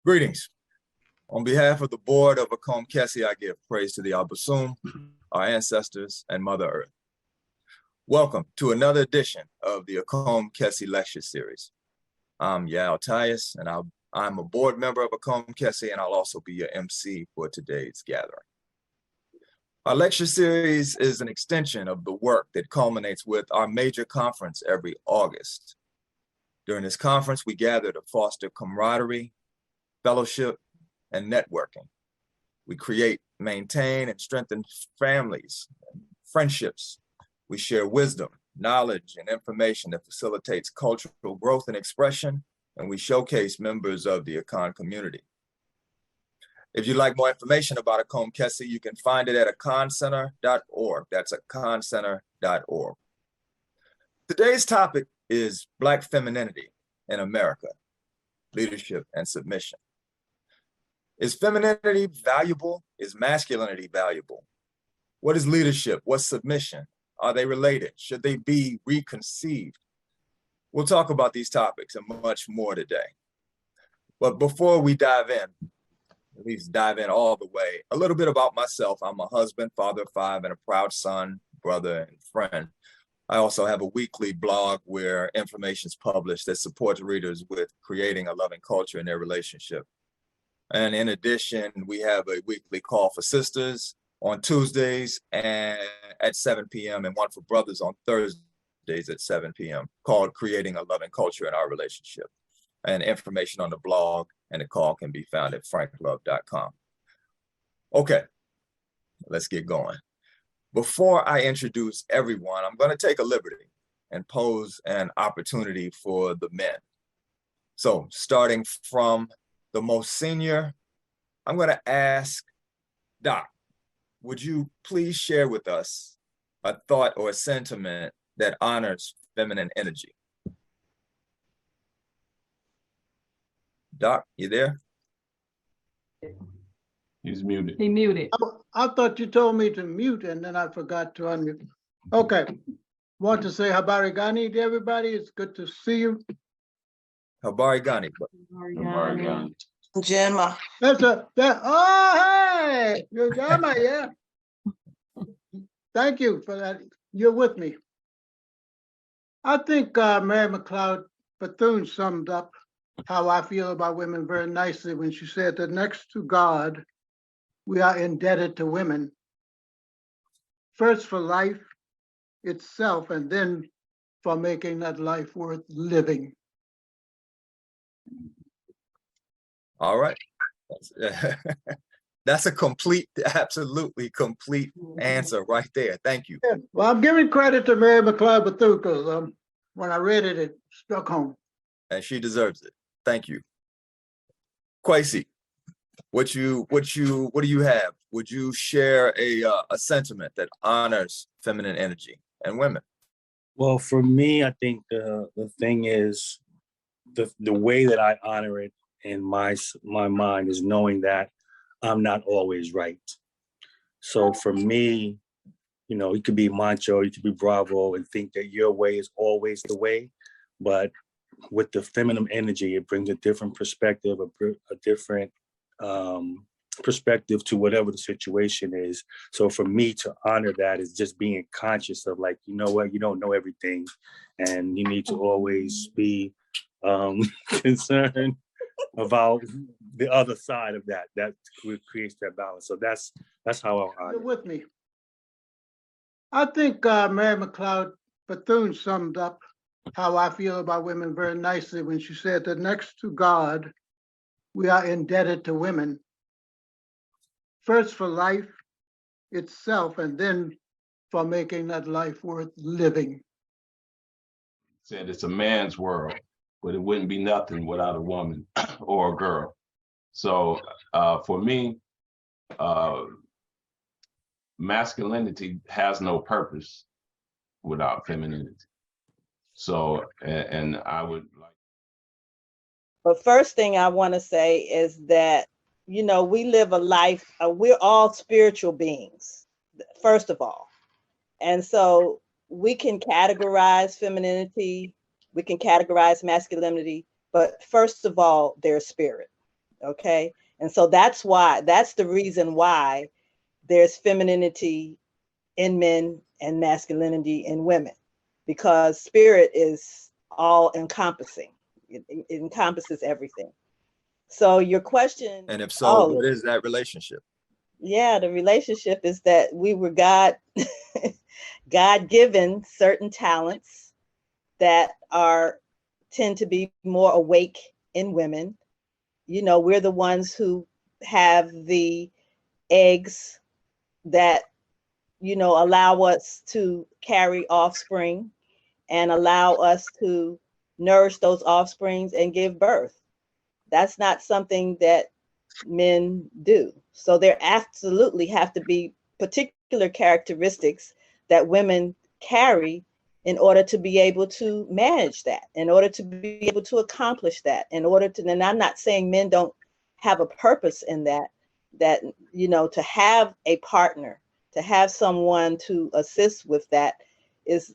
Greetings. On behalf of the board of Akom Kese, I give praise to the Abasum, our ancestors, and Mother Earth. Welcome to another edition of the Akom Kese Lecture Series. I'm Yao Tyus, and I'm a board member of Akom Kese, and I'll also be your MC for today's gathering. Our lecture series is an extension of the work that culminates with our major conference every August. During this conference, we gather to foster camaraderie, fellowship, and networking. We create, maintain, and strengthen families, friendships. We share wisdom, knowledge, and information that facilitates cultural growth and expression, and we showcase members of the Akom community. If you'd like more information about Akom Kese, you can find it at akomcenter.org. That's akomcenter.org. Today's topic is Black femininity in America, leadership and submission. Is femininity valuable? Is masculinity valuable? What is leadership? What's submission? Are they related? Should they be reconceived? We'll talk about these topics and much more today. But before we dive in, at least dive in all the way, a little bit about myself. I'm a husband, father of 5, and a proud son, brother, and friend. I also have a weekly blog where information is published that supports readers with creating a loving culture in their relationship. And in addition, we have a weekly call for sisters on Tuesdays and at 7 p.m. and one for brothers on Thursdays at 7 p.m. called Creating a Loving Culture in Our Relationship. And information on the blog and the call can be found at franklove.com. Okay, let's get going. Before I introduce everyone, I'm going to take a liberty and pose an opportunity for the men. So starting from the most senior, I'm going to ask Doc, would you please share with us a thought or a sentiment that honors feminine energy? Doc, you there? He's muted. He muted. I thought you told me to mute and then I forgot to unmute. Okay. Want to say Habari Gani to everybody. It's good to see you. Habari Gani. Gemma. Oh, hey, you're Gemma, yeah. Thank you for that. You're with me. I think Mary McLeod Bethune summed up how I feel about women very nicely when she said that next to God, we are indebted to women. First for life itself, and then for making that life worth living. All right. That's a complete, absolutely complete answer right there. Thank you. Yeah. Well, I'm giving credit to Mary McLeod Bethune because when I read it, it struck home. And she deserves it. Thank you. Kwesi, what do you have? Would you share a sentiment that honors feminine energy and women? Well, for me, I think the thing is the way that I honor it in my mind is knowing that I'm not always right. So for me, you know, you could be macho, you could be bravo and think that your way is always the way, but with the feminine energy, it brings a different perspective, a different perspective to whatever the situation is. So for me to honor that is just being conscious of, like, you know what, you don't know everything, and you need to always be concerned about the other side of that creates that balance. So that's how I'll honor. You're with me. I think Mary McLeod Bethune summed up how I feel about women very nicely when she said that next to God, we are indebted to women. First for life itself, and then for making that life worth living. Said it's a man's world, but it wouldn't be nothing without a woman or a girl. So for me, masculinity has no purpose without femininity. So, and I would like. But first thing I want to say is that, you know, we live a life, we're all spiritual beings, first of all. And so we can categorize femininity, we can categorize masculinity, but first of all, they're spirit. Okay. And so that's the reason why there's femininity in men and masculinity in women, because spirit is all encompassing. It encompasses everything. So your question, And if so, what is that relationship? yeah, the relationship is that we were God given certain talents that tend to be more awake in women. You know, we're the ones who have the eggs that, you know, allow us to carry offspring and allow us to nourish those offsprings and give birth. That's not something that men do. So there absolutely have to be particular characteristics that women carry in order to be able to manage that, in order to be able to accomplish that, in order to, and I'm not saying men don't have a purpose in that, you know, to have a partner, to have someone to assist with that is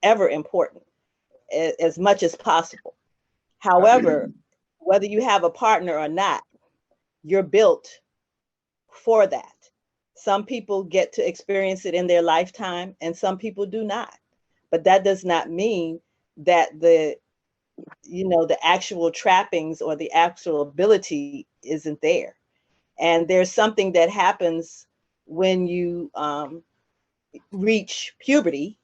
ever important, as much as possible. However, whether you have a partner or not, you're built for that. Some people get to experience it in their lifetime and some people do not. But that does not mean that the actual trappings or the actual ability isn't there. And there's something that happens when you reach puberty.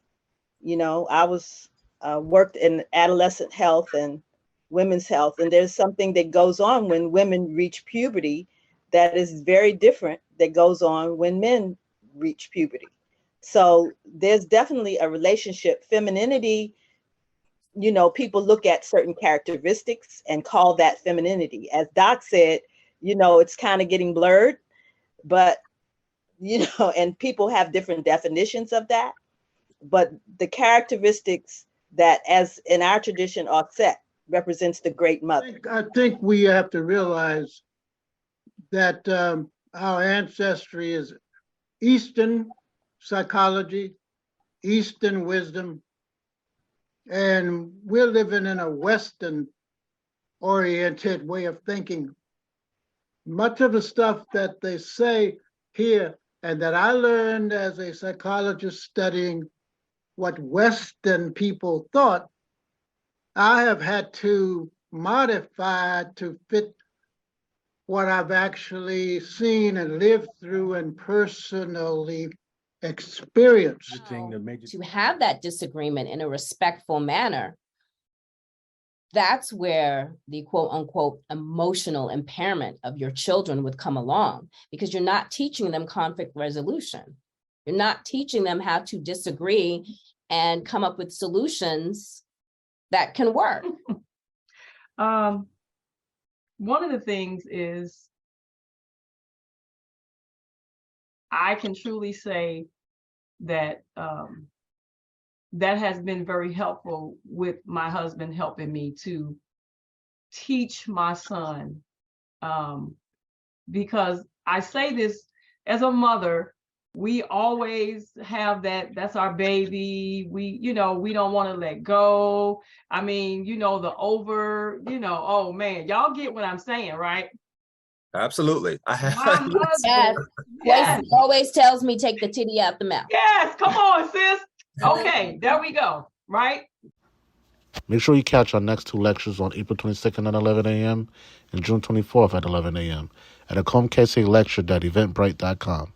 You know, I was worked in adolescent health and women's health, and there's something that goes on when women reach puberty that is very different that goes on when men reach puberty. So there's definitely a relationship. Femininity, you know, people look at certain characteristics and call that femininity. As Doc said, you know, it's kind of getting blurred, but, you know, and people have different definitions of that. But the characteristics that, as in our tradition, are set, represents the great mother. I think we have to realize that our ancestry is Eastern psychology, Eastern wisdom, and we're living in a Western oriented way of thinking. Much of the stuff that they say here and that I learned as a psychologist studying what Western people thought, I have had to modify to fit what I've actually seen and lived through and personally experienced. To have that disagreement in a respectful manner, that's where the quote unquote emotional impairment of your children would come along, because you're not teaching them conflict resolution. You're not teaching them how to disagree and come up with solutions that can work. One of the things is, I can truly say that that has been very helpful with my husband helping me to teach my son, because I say this as a mother, we always have that's our baby. We don't want to let go. I mean, oh man, y'all get what I'm saying, right? Absolutely. My husband, Yes. Always tells me take the titty out the mouth. Yes, come on, sis. Okay, there we go, right? Make sure you catch our next two lectures on April 22nd at 11 a.m. and June 24th at 11 a.m. at Akom Kese lecture.eventbrite.com.